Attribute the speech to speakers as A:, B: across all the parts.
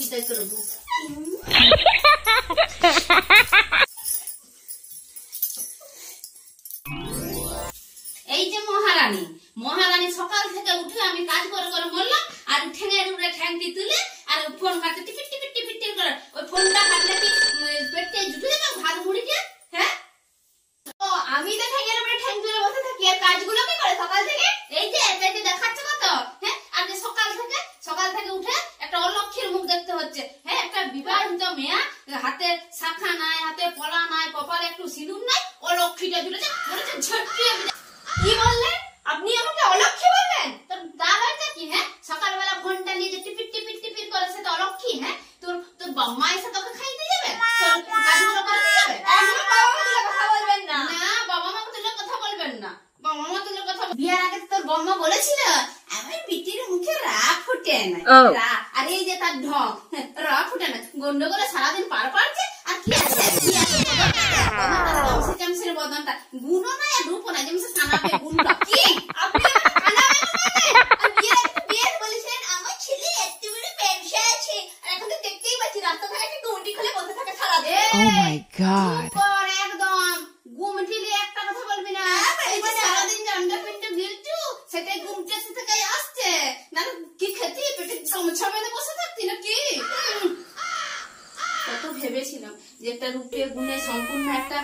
A: বিদায় করবো। এই যে মহারানী, মহারানী সকাল থেকে উঠে আমি কাজ করে করে বললাম, আর ঠ্যাঙের উপরে ঠ্যাংটি তুলে আর ফোন কাটতে টিপিট টিপিট টিপিট টিপিট করে ওই ফোনটা কাটলে কি পেটে জুটে যাবে ভাত মুড়িকে? হ্যাঁ, তো আমি তো ঠ্যাঙের উপরে ঠ্যাং তুলে বসে থাকি, আর কাজগুলো কি করে সকাল থেকে? এই যে এটাকে দেখাচ্ছে কত, হ্যাঁ, আর যে সকাল থেকে উঠে একটা অলক্ষীর মুখ দেখতে হচ্ছে। হ্যাঁ, একটা বিবাহিত মেয়া, হাতে শাখা নাই, হাতে পলা নাই, কপালে একটু সিঁদুর নাই, অলক্ষীটা জুটেছে ঝটকিয়ে। কি বললেন আপনি? আমাকে অলক্ষী বললেন? তোর দাদাটা কি? হ্যাঁ, সকালবেলা ফোনটা নিয়ে যে টিপিট টিপিট টিপিট করে সে তো অলক্ষী? হ্যাঁ, তোর বাবা এসে তোকে খাইতে যাবে, তোর কাজগুলো করতে যাবে? কথা বলবেন না। না, বাবা মা তুলে কথা বলবেন না, বাবা মা তুলে কথা। বিয়ার আগে তোর বম্মা বলেছিল আমার বিটির মুখে রা ফুটে না, আর এই যে তার ঢং, রা ফুটে না, গন্ডগোলে সারাদিন পার পাচ্ছে। আর কি আছে বদনটা গুণও নাই আর রূপও নাই, যেমন সানাবে গুণটা। কি আপনি বলেছেন আমার ছেলে এত বড় ব্যবসা আছে, আর এখন তো দেখতেই পাচ্ছি রাস্তাঘাটে একটা গুমটি খুলে বসে থাকে সারাদিন। ও মাই গড, একদম গুমটি নিয়ে একটা কথা বলবি না। এই যে সারাদিন জানটা পিন্টে গিলছু, সেটাই গুমটি থেকে আসছে না। কি খেতে পেটে গামছা বেঁধে বসে থাকতি নাকি? কত ভেবেছিলাম যে একটা রূপে গুণে সম্পূর্ণ একটা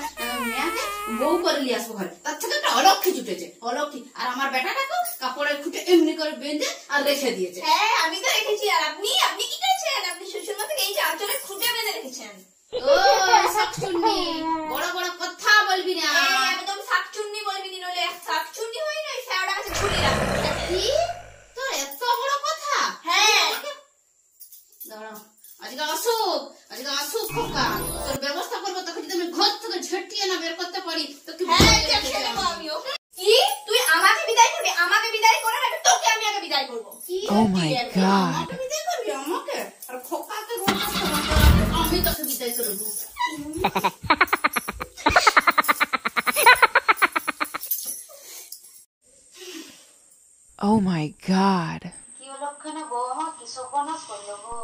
A: মেয়াকে বউ করে নিয়ে আসবো ঘরে, তার থেকে একটা অলক্ষী জুটেছে, অলক্ষী। আর আমার বেটাটাকে কাপড়ের খুঁটে এমনি করে বেঁধে আর রেখে দিয়েছে। হ্যাঁ, আমি তো রেখেছি। আর আপনি কি করেছেন? আপনি শ্বশুর মশাইকে এই যে আঁচলে খুঁটে বেঁধে রেখেছেন। ও শাকচুন্নি, বড় বড় কথা বলবি না, একদম শাকচুন্নি বলবি না, নইলে শাকচুন্নি হয় না, শেওড়া কাছে ছুরি রাখবো। কি তোর এত বড় কথা? হ্যাঁ, দাঁড়াও, আজকে আসুক খোকা, তোর ব্যবস্থা করবো। তোকে যদি আমি ঘর থেকে ঝটিয়ে না বের করতে পারি তোকে আমিও। কি তুই আমাকে বিদায় করবি? আমাকে বিদায় করার আগে তোকে আমি আগে বিদায় করবো। ও মাই গড, আমাকে বিদায় করবি? আমাকে আর খোকাকে আমি তোকে বিদায় করবো।
B: Oh my god.
A: কি লক্ষণে বউ আমার কি সর্বনাশ করলো গো।